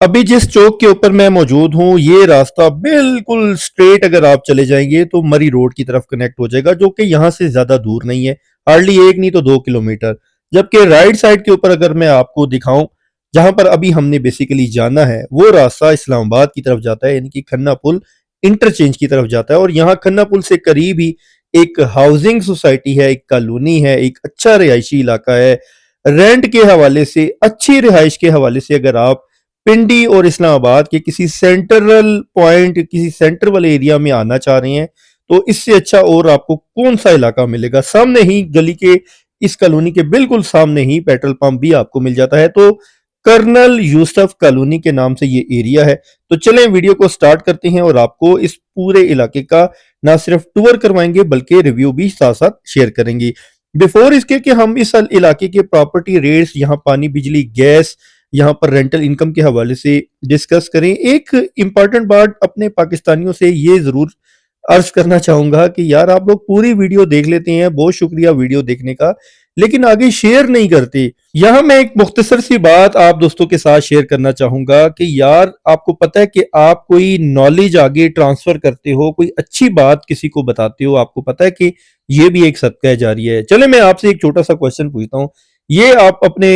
अभी जिस चौक के ऊपर मैं मौजूद हूँ, ये रास्ता बिल्कुल स्ट्रेट अगर आप चले जाएंगे तो मरी रोड की तरफ कनेक्ट हो जाएगा, जो कि यहाँ से ज़्यादा दूर नहीं है। हार्डली 1 नहीं तो 2 किलोमीटर। जबकि राइट साइड के ऊपर अगर मैं आपको दिखाऊं, जहाँ पर अभी हमने बेसिकली जाना है, वो रास्ता इस्लामाबाद की तरफ जाता है, यानी कि खन्ना पुल इंटरचेंज की तरफ जाता है। और यहाँ खन्ना पुल से करीब ही एक हाउसिंग सोसाइटी है, एक कॉलोनी है, एक अच्छा रिहायशी इलाका है। रेंट के हवाले से, अच्छी रिहाइश के हवाले से अगर आप पिंडी और इस्लामाबाद के किसी सेंट्रल पॉइंट, किसी सेंटर वाले एरिया में आना चाह रहे हैं, तो इससे अच्छा और आपको कौन सा इलाका मिलेगा। सामने ही गली के, इस कॉलोनी के बिल्कुल सामने ही पेट्रोल पंप भी आपको मिल जाता है। तो कर्नल यूसुफ कॉलोनी के नाम से ये एरिया है। तो चलें वीडियो को स्टार्ट करते हैं और आपको इस पूरे इलाके का ना सिर्फ टूर करवाएंगे बल्कि रिव्यू भी साथ साथ शेयर करेंगे। बिफोर इसके कि हम इस इलाके के प्रॉपर्टी रेट्स, यहाँ पानी बिजली गैस, यहाँ पर रेंटल इनकम के हवाले से डिस्कस करें, एक इम्पॉर्टेंट बात अपने पाकिस्तानियों से ये जरूर अर्ज करना चाहूंगा कि यार आप लोग पूरी वीडियो देख लेते हैं, बहुत शुक्रिया वीडियो देखने का, लेकिन आगे शेयर नहीं करते। यहाँ मैं एक मुख्तसर सी बात आप दोस्तों के साथ शेयर करना चाहूंगा कि यार आपको पता है कि आप कोई नॉलेज आगे ट्रांसफर करते हो, कोई अच्छी बात किसी को बताते हो, आपको पता है कि ये भी एक सदका जारिया है। चले मैं आपसे एक छोटा सा क्वेश्चन पूछता हूँ। ये आप अपने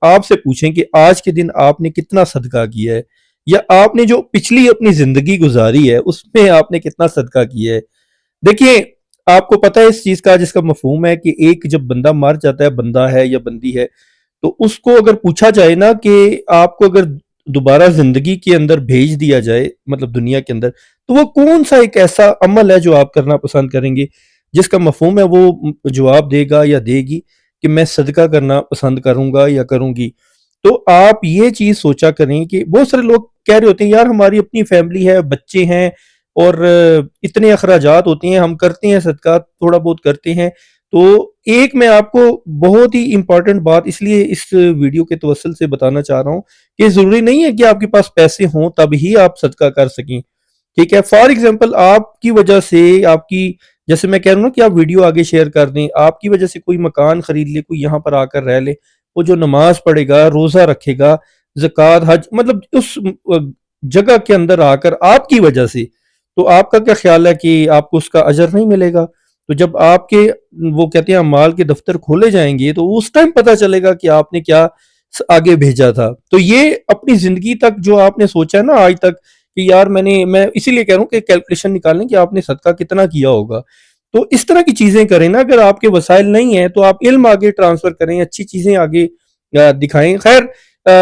आप से पूछें कि आज के दिन आपने कितना सदका किया है, या आपने जो पिछली अपनी जिंदगी गुजारी है उसमें आपने कितना सदका किया है। देखिए, आपको पता है इस चीज का, जिसका मफहूम है कि एक जब बंदा मर जाता है, बंदा है या बंदी है, तो उसको अगर पूछा जाए ना कि आपको अगर दोबारा जिंदगी के अंदर भेज दिया जाए, मतलब दुनिया के अंदर, तो वो कौन सा एक ऐसा अमल है जो आप करना पसंद करेंगे। जिसका मफहूम है वो जवाब देगा या देगी कि मैं सदका करना पसंद करूंगा या करूंगी। तो आप ये चीज सोचा करें कि बहुत सारे लोग कह रहे होते हैं यार हमारी अपनी फैमिली है, बच्चे हैं और इतने अखराजात होते हैं, हम करते हैं सदका, थोड़ा बहुत करते हैं। तो एक मैं आपको बहुत ही इंपॉर्टेंट बात इसलिए इस वीडियो के तवसल से बताना चाह रहा हूँ कि जरूरी नहीं है कि आपके पास पैसे हों तब ही आप सदका कर सकें। ठीक है, फॉर एग्जाम्पल आपकी वजह से, आपकी, जैसे मैं कह रहा हूँ ना कि आप वीडियो आगे शेयर कर दें, आपकी वजह से कोई मकान खरीद ले, कोई यहाँ पर आकर रह ले, वो जो नमाज पढ़ेगा, रोजा रखेगा, ज़कात, हज, मतलब उस जगह के अंदर आकर आपकी वजह से, तो आपका क्या ख्याल है कि आपको उसका अजर नहीं मिलेगा। तो जब आपके, वो कहते हैं अमाल के दफ्तर खोले जाएंगे, तो उस टाइम पता चलेगा कि आपने क्या आगे भेजा था। तो ये अपनी जिंदगी तक जो आपने सोचा है ना आज तक कि यार मैं इसीलिए कह रहा हूँ कि कैलकुलेशन निकालें कि आपने सदका कितना किया होगा। तो इस तरह की चीजें करें ना, अगर आपके वसाइल नहीं है तो आप इल्म आगे ट्रांसफर करें, अच्छी चीजें आगे दिखाएं। खैर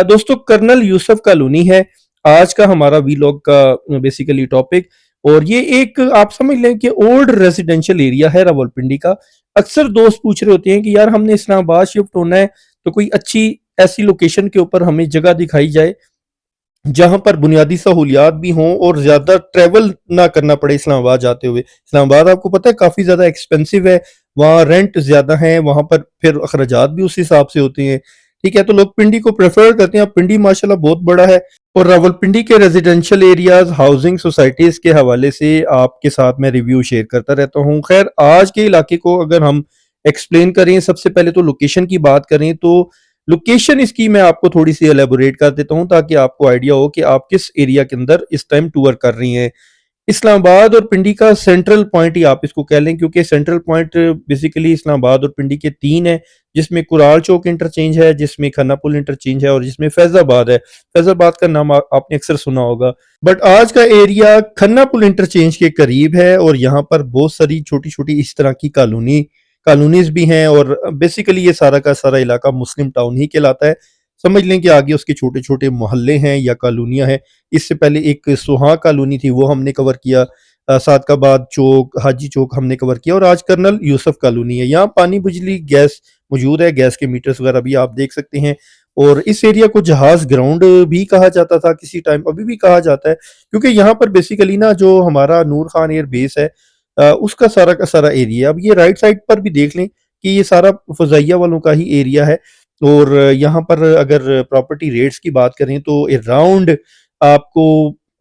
दोस्तों, कर्नल यूसुफ कॉलोनी है आज का हमारा वीलॉग का बेसिकली टॉपिक। और ये एक आप समझ लें कि ओल्ड रेजिडेंशियल एरिया है रावलपिंडी का। अक्सर दोस्त पूछ रहे होते हैं कि यार हमने इस्लामाबाद शिफ्ट होना है, तो कोई अच्छी ऐसी लोकेशन के ऊपर हमें जगह दिखाई जाए जहां पर बुनियादी सहूलियात भी हों और ज्यादा ट्रेवल ना करना पड़े इस्लामाबाद जाते हुए। इस्लामाबाद आपको पता है काफी ज्यादा एक्सपेंसिव है, वहाँ रेंट ज्यादा है, वहां पर फिर अखराजात भी उस हिसाब से होते हैं। ठीक है, तो लोग पिंडी को प्रेफर करते हैं। पिंडी माशाल्लाह बहुत बड़ा है, और रावलपिंडी के रेजिडेंशियल एरियाज, हाउसिंग सोसाइटीज के हवाले से आपके साथ मैं रिव्यू शेयर करता रहता हूँ। खैर आज के इलाके को अगर हम एक्सप्लेन करें, सबसे पहले तो लोकेशन की बात करें, तो लोकेशन इसकी मैं आपको थोड़ी सी एलेबोरेट कर देता हूँ ताकि आपको आइडिया हो कि आप किस एरिया के अंदर इस टाइम टूर कर रही हैं। इस्लामाबाद और पिंडी का सेंट्रल पॉइंट ही आप इसको कह लें, क्योंकि सेंट्रल पॉइंट बेसिकली इस्लामाबाद और पिंडी के 3 है, जिसमें कुराल चौक इंटरचेंज है, जिसमें खन्ना पुल इंटरचेंज है, और जिसमें फैजाबाद है। फैजाबाद का नाम आपने अक्सर सुना होगा, बट आज का एरिया खन्ना पुल इंटरचेंज के करीब है। और यहाँ पर बहुत सारी छोटी छोटी इस तरह की कॉलोनीज भी हैं, और बेसिकली ये सारा का सारा इलाका मुस्लिम टाउन ही कहलाता है। समझ लें कि आगे उसके छोटे छोटे मोहल्ले हैं या कॉलोनियां हैं। इससे पहले एक सुहा कॉलोनी थी, वो हमने कवर किया। सादकाबाद चौक, हाजी चौक हमने कवर किया, और आज कर्नल यूसुफ कॉलोनी है। यहाँ पानी बिजली गैस मौजूद है, गैस के मीटर्स वगैरह भी आप देख सकते हैं। और इस एरिया को जहाज ग्राउंड भी कहा जाता था किसी टाइम, अभी भी कहा जाता है, क्योंकि यहाँ पर बेसिकली ना जो हमारा नूर खान एयर बेस है, उसका सारा का सारा एरिया। अब ये राइट साइड पर भी देख लें कि ये सारा फजाइया वालों का ही एरिया है। और यहाँ पर अगर प्रॉपर्टी रेट्स की बात करें तो अराउंड आपको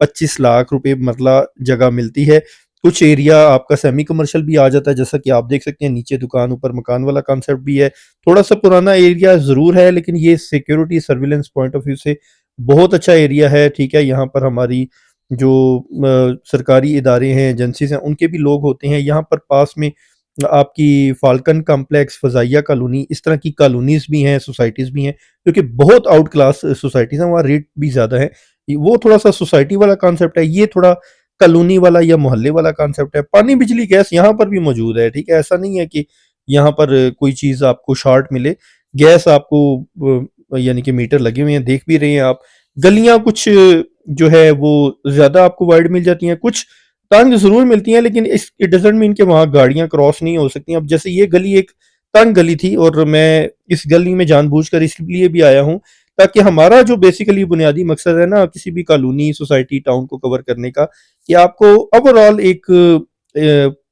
25 लाख रुपए मरला जगह मिलती है। कुछ एरिया आपका सेमी कमर्शियल भी आ जाता है, जैसा कि आप देख सकते हैं नीचे दुकान ऊपर मकान वाला कॉन्सेप्ट भी है। थोड़ा सा पुराना एरिया जरूर है, लेकिन ये security surveillance point of view से बहुत अच्छा एरिया है, ठीक है? यहाँ पर हमारी जो सरकारी इदारे हैं, एजेंसीज़ हैं, उनके भी लोग होते हैं। यहाँ पर पास में आपकी फाल्कन कॉम्प्लेक्स, फ़ज़ाइया कॉलोनी, इस तरह की कॉलोनीज़ भी हैं, सोसाइटीज़ भी हैं, जो कि बहुत आउट क्लास सोसाइटीज़ हैं, वहाँ रेट भी ज़्यादा है। वो थोड़ा-सा सोसाइटी वाला कॉन्सेप्ट है, ये थोड़ा कॉलोनी वाला या मोहल्ले वाला कॉन्सेप्ट है। पानी, बिजली, गैस यहाँ पर भी मौजूद है, ठीक है? ऐसा नहीं है कि यहाँ पर कोई चीज़ आपको शॉर्ट मिले। गैस आपको यानी कि मीटर लगे हुए हैं, देख भी रहे हैं आप। गलियाँ कुछ जो है वो ज़्यादा आपको वाइड मिल जाती हैं, कुछ तंग ज़रूर मिलती हैं, लेकिन इस इट डज़न्ट मीन कि वहाँ गाड़ियाँ क्रॉस नहीं हो सकती। अब जैसे ये गली एक तंग गली थी और मैं इस गली में जानबूझकर इसलिए भी आया हूँ, ताकि हमारा जो बेसिकली बुनियादी मकसद है ना किसी भी कॉलोनी, सोसाइटी, टाउन को कवर करने का, कि आपको ओवरऑल एक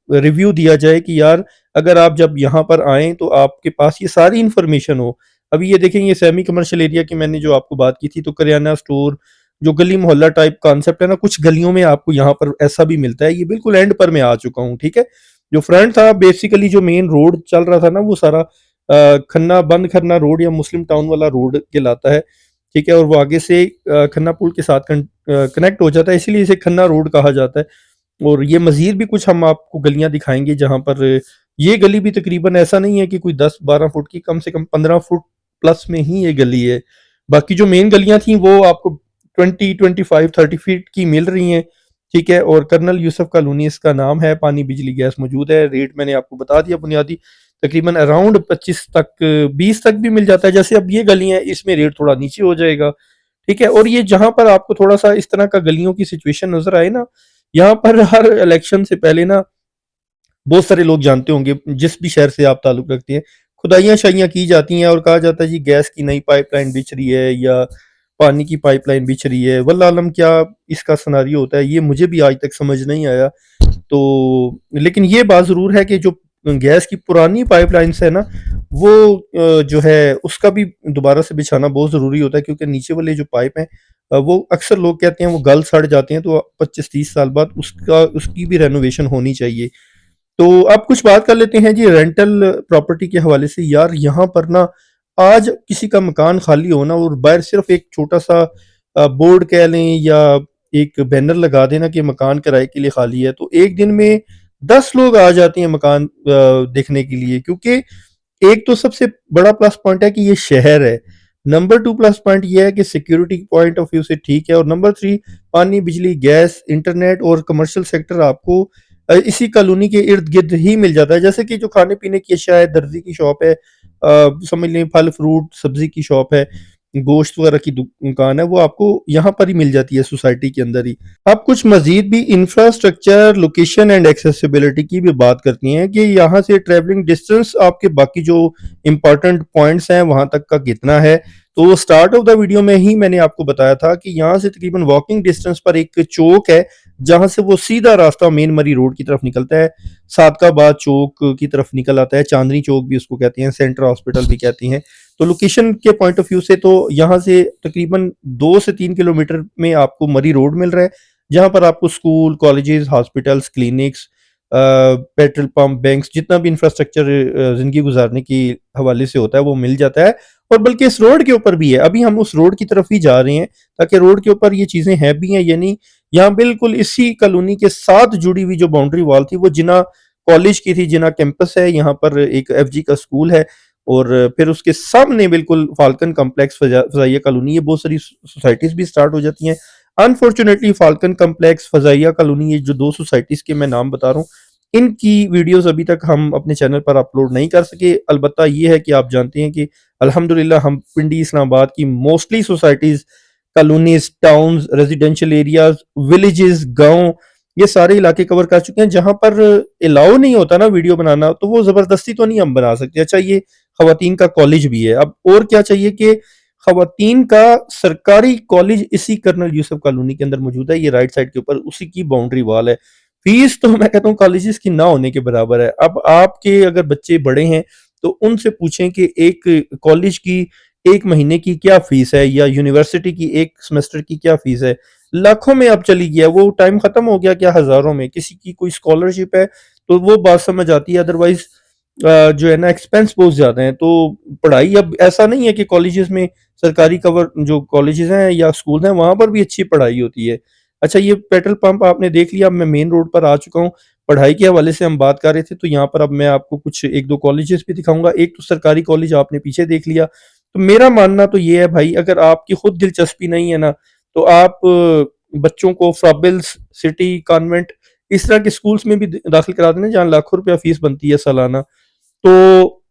रिव्यू दिया जाए कि यार अगर आप जब यहाँ पर आएँ तो आपके पास ये सारी इन्फॉर्मेशन हो। अभी ये देखें, ये सेमी कमर्शियल एरिया की मैंने जो आपको बात की थी, तो करियाना स्टोर, जो गली मोहल्ला टाइप कॉन्सेप्ट है ना, कुछ गलियों में आपको यहाँ पर ऐसा भी मिलता है। ये बिल्कुल एंड पर मैं आ चुका हूँ, ठीक है? जो फ्रंट था बेसिकली, जो मेन रोड चल रहा था ना, वो सारा खन्ना बंद खन्ना रोड या मुस्लिम टाउन वाला रोड कहलाता है, ठीक है? और वो आगे से खन्ना पुल के साथ कनेक्ट हो जाता है, इसीलिए इसे खन्ना रोड कहा जाता है। और ये मज़ीद भी कुछ हम आपको गलियाँ दिखाएँगे जहाँ पर ये गली भी तकरीबन ऐसा नहीं है कि कोई 10-12 फुट की, कम से कम 15 फुट प्लस में ही ये गली है। बाकी जो मेन गलियाँ थी वो आपको 20, 25, 30 फीट की मिल रही हैं, ठीक है? और कर्नल यूसुफ कॉलोनी इसका नाम है, पानी, बिजली, गैस मौजूद है। रेट मैंने आपको बता दिया बुनियादी, तकरीबन अराउंड 25 तक, 20 तक भी मिल जाता है। जैसे अब ये गली है, इसमें रेट थोड़ा नीचे हो जाएगा, ठीक है? और ये जहाँ पर आपको थोड़ा-सा इस तरह का गलियों की सिचुएशन नज़र आए ना, यहाँ पर हर इलेक्शन से पहले ना बहुत सारे लोग जानते होंगे, जिस भी शहर से आप ताल्लुक़ रखते हैं, खुदाइयाँ-शाइयाँ की जाती हैं और कहा जाता है जी गैस की नई पाइपलाइन बिछ रही है या पानी की पाइपलाइन बिछ रही है। वल्लाह आलम क्या इसका सिनेरियो होता है, ये मुझे भी आज तक समझ नहीं आया। तो लेकिन ये बात ज़रूर है कि जो गैस की पुरानी पाइपलाइन्स है ना, वो जो है उसका भी दोबारा से बिछाना बहुत ज़रूरी होता है, क्योंकि नीचे वाले जो पाइप हैं वो अक्सर लोग कहते हैं वो गल सड़ जाते हैं, तो 25-30 साल बाद उसकी भी रेनोवेशन होनी चाहिए। तो अब कुछ बात कर लेते हैं जी रेंटल प्रॉपर्टी के हवाले से। यार यहाँ पर ना आज किसी का मकान खाली हो ना और बाहर सिर्फ एक छोटा-सा बोर्ड कह लें या एक बैनर लगा देना कि मकान किराए के लिए खाली है, तो एक दिन में 10 लोग आ जाते हैं मकान देखने के लिए, क्योंकि एक तो सबसे बड़ा प्लस पॉइंट है कि ये शहर है। नंबर 2 प्लस पॉइंट ये है कि सिक्योरिटी पॉइंट ऑफ व्यू से ठीक है, और नंबर 3 पानी, बिजली, गैस, इंटरनेट और कमर्शियल सेक्टर आपको इसी कॉलोनी के इर्द-गिर्द ही मिल जाता है। जैसे कि जो खाने-पीने की अशिया है, दर्जी की शॉप है, समझ लें फल-फ्रूट, सब्ज़ी की शॉप है, गोश्त वगैरह की दुकान है, वो आपको यहाँ पर ही मिल जाती है सोसाइटी के अंदर ही। अब कुछ मज़ीद भी इंफ्रास्ट्रक्चर, लोकेशन एंड एक्सेसिबिलिटी की भी बात करती हैं कि यहाँ से ट्रैवलिंग डिस्टेंस आपके बाकी जो इम्पोर्टेंट पॉइंट्स हैं वहाँ तक का कितना है। तो स्टार्ट ऑफ द वीडियो में ही मैंने आपको बताया था कि यहाँ से तकरीबन वॉकिंग डिस्टेंस पर एक चौक है, जहाँ से वो सीधा रास्ता मेन मरी रोड की तरफ निकलता है, सादकाबाद चौक की तरफ निकल आता है, चांदनी चौक भी उसको कहते हैं, सेंटर हॉस्पिटल भी कहते हैं। तो लोकेशन के पॉइंट ऑफ व्यू से तो यहाँ से तकरीबन 2 से 3 किलोमीटर में आपको मरी रोड मिल रहा है, जहाँ पर आपको school, colleges, hospitals, clinics, petrol pump, banks, जितना भी इंफ्रास्ट्रक्चर ज़िंदगी गुजारने के हवाले से होता है वो मिल जाता है। और बल्कि इस रोड के ऊपर भी है। अभी हम उस रोड की तरफ ही जा रहे हैं, ताकि रोड के ऊपर ये चीज़ें हैं भी हैं, यानी यहाँ बिल्कुल इसी कॉलोनी के साथ जुड़ी हुई जो बाउंड्री वॉल थी, वो जिन्ना कॉलेज की थी, जिन्ना कैंपस है, यहाँ पर एक एफजी का स्कूल है, और फिर उसके सामने बिल्कुल फाल्कन कॉम्प्लेक्स, फ़ज़ाइया कॉलोनी, ये बहुत सारी सोसाइटीज़ भी स्टार्ट हो जाती हैं। अनफॉर्चुनेटली फाल्कन कॉम्प्लेक्स, फ़ज़ाइया कॉलोनी, ये जो 2 सोसाइटीज़ के मैं नाम बता रहा हूँ, इनकी वीडियोज़ अभी तक हम अपने चैनल पर अपलोड नहीं कर सके। अलबत्ता ये है कि आप जानते हैं कि अल्हम्दुलिल्लाह हम पिंडी इस्लामाबाद की mostly societies, colonies, towns, residential areas, villages, गाँव, ये सारे इलाके कवर कर चुके हैं। जहाँ पर अलाउ नहीं होता ना वीडियो बनाना, तो वो ज़बरदस्ती तो नहीं हम बना सकते। अच्छा, ये ख़वातीन का कॉलेज भी है। अब और क्या चाहिए कि ख़वातीन का सरकारी कॉलेज इसी कर्नल यूसुफ कॉलोनी के अंदर मौजूद है। ये राइट साइड के ऊपर उसी की बाउंड्री वॉल है। फीस तो मैं कहता हूँ कॉलेजेस की ना होने के बराबर है। अब आपके अगर बच्चे बड़े हैं, तो उनसे पूछें कि एक कॉलेज की 1 महीने की क्या फीस है, या यूनिवर्सिटी की 1 सेमेस्टर की क्या फीस है। लाखों में अब चली गया, वो टाइम खत्म हो गया क्या हज़ारों में। किसी की कोई स्कॉलरशिप है तो वो बात समझ आती है, अदरवाइज़ जो है ना एक्सपेंस बहुत ज़्यादा हैं। तो पढ़ाई अब ऐसा नहीं है कि कॉलेजेस में सरकारी कवर जो कॉलेजेस हैं या स्कूल हैं वहाँ पर भी अच्छी पढ़ाई होती है। अच्छा, ये पेट्रोल पंप आपने देख लिया, अब मैं मेन रोड पर आ चुका हूँ। पढ़ाई के हवाले से हम बात कर रहे थे तो यहाँ पर अब मैं आपको कुछ 1-2 कॉलेजेस भी दिखाऊँगा। एक तो सरकारी कॉलेज आपने पीछे देख लिया। तो मेरा मानना तो ये है भाई, अगर आपकी खुद दिलचस्पी नहीं है ना, तो आप बच्चों को फ्राबिल्स, सिटी, कॉन्वेंट इस तरह के स्कूल्स में भी दाखिल करा देना जहाँ लाखों रुपया फीस बनती है सालाना। तो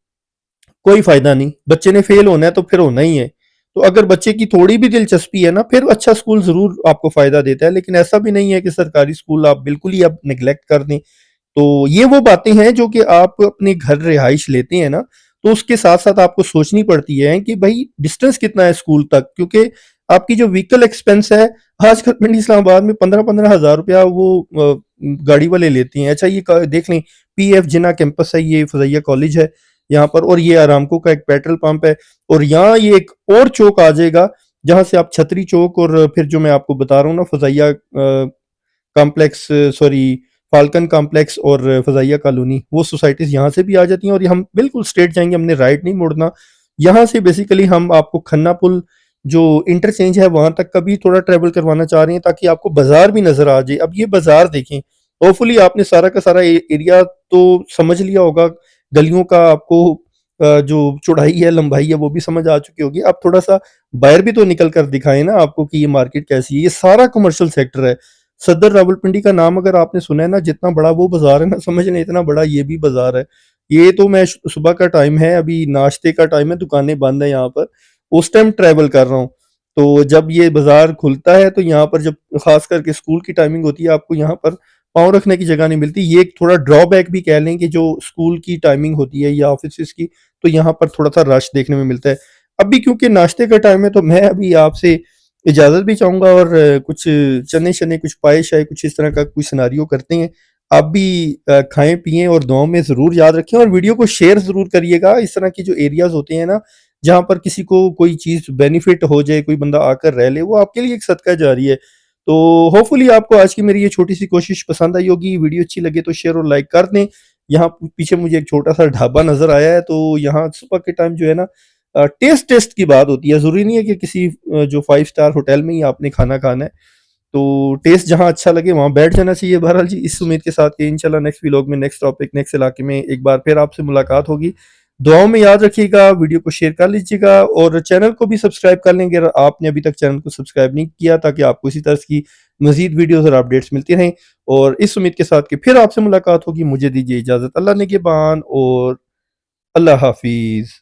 कोई फ़ायदा नहीं, बच्चे ने फ़ेल होना है तो फिर होना ही है। तो अगर बच्चे की थोड़ी भी दिलचस्पी है ना, फिर अच्छा स्कूल ज़रूर आपको फ़ायदा देता है, लेकिन ऐसा भी नहीं है कि सरकारी स्कूल आप बिल्कुल ही अब नेग्लेक्ट कर दें। तो ये वो बातें हैं जो कि आप अपने घर रिहाइश लेते हैं ना, तो उसके साथ-साथ आपको सोचनी पड़ती है कि भई डिस्टेंस कितना है स्कूल तक, क्योंकि आपकी जो व्हीकल एक्सपेंस है, आजकल पिंडी इस्लामाबाद में 15-15 हज़ार रुपया वो गाड़ी वाले लेते हैं। अच्छा, ये क देख लें, पीएफ जिन्ना कैंपस है, ये फ़ज़ैया कॉलेज है यहाँ पर, और ये अरामको का एक पेट्रोल पंप है, और यहाँ ये एक और चौक आ जाएगा, जहाँ से आप छतरी चौक और फिर जो मैं आपको बता रहा हूँ ना फ़ज़ैया कॉम्प्लेक्स, सॉरी फाल्कन कॉम्प्लेक्स और फ़ज़ाइया कॉलोनी, वो सोसाइटीज़ यहाँ से भी आ जाती हैं, और ये हम बिल्कुल स्ट्रेट जाएँगे, हमने राइट नहीं मुड़ना। यहाँ से बेसिकली हम आपको खन्ना पुल जो इंटरचेंज है वहाँ तक का भी थोड़ा ट्रैवल करवाना चाह रहे हैं, ताकि आपको बाज़ार भी नज़र आ जाए। अब ये बाज़ार देखें, होपफुली आपने सारा का सारा एरिया तो समझ लिया होगा, गलियों का आपको जो चौड़ाई है, लंबाई है, वो भी समझ आ चुकी होगी। आप थोड़ा-सा बाहर भी तो निकल कर दिखाएँ ना आपको कि ये मार्केट कैसी है। ये सारा कमर्शियल सेक्टर है। सदर रावलपिंडी का नाम अगर आपने सुना है ना, जितना बड़ा वो बाज़ार है ना, समझ लें इतना बड़ा ये भी बाज़ार है। ये तो मैं सुबह का टाइम है, अभी नाश्ते का टाइम है, दुकानें बंद है यहाँ पर, उस टाइम ट्रैवल कर रहा हूँ। तो जब ये बाज़ार खुलता है तो यहाँ पर जब ख़ास करके स्कूल की टाइमिंग होती है, आपको यहाँ पर पाँव रखने की जगह नहीं मिलती। ये एक थोड़ा ड्रॉबैक भी कह लें कि जो स्कूल की टाइमिंग होती है या ऑफ़िसेज़ की, तो यहाँ पर थोड़ा-सा रश देखने में मिलता है। अभी क्योंकि नाश्ते का टाइम है तो मैं अभी आपसे इजाज़त भी चाहूँगा, और कुछ चने-शने, कुछ पाए-शाए, कुछ इस तरह का कोई सिनेरियो करते हैं। आप भी खाएँ-पिएँ और दुआओं में ज़रूर याद रखें, और वीडियो को शेयर ज़रूर करिएगा। इस तरह की जो एरियाज़ होते हैं ना, जहाँ पर किसी को कोई चीज़ बेनिफिट हो जाए, कोई बंदा आकर रह ले, वो आपके लिए एक सदका जारी है। तो होपफुली आपको आज की मेरी ये छोटी-सी कोशिश पसंद आई होगी। वीडियो अच्छी लगे तो शेयर और लाइक कर दें। यहाँ पीछे मुझे एक छोटा-सा ढाबा नज़र आया है, तो यहाँ सुबह के टाइम जो है ना, टेस्ट टेस्ट की बात होती है। ज़रूरी नहीं है कि किसी जो 5 स्टार होटल में ही आपने खाना खाना है। तो टेस्ट जहाँ अच्छा लगे वहाँ बैठ जाना चाहिए। बहरहाल जी, इस उम्मीद के साथ कि इंशाल्लाह नेक्स्ट व्लॉग में, नेक्स्ट टॉपिक, नेक्स्ट इलाके में एक बार फिर आपसे मुलाकात होगी। दुआओं में याद रखिएगा, वीडियो को शेयर कर लीजिएगा, और चैनल को भी सब्सक्राइब कर लेंगे अगर आपने अभी तक चैनल को सब्सक्राइब नहीं किया, ताकि आपको इसी तरह की मज़ीद वीडियोज़ और अपडेट्स मिलती रहें। और इस उम्मीद के साथ कि फिर आपसे मुलाकात होगी, मुझे दीजिए इजाज़त। अल्लाह निगहबान और अल्लाह हाफ़िज़।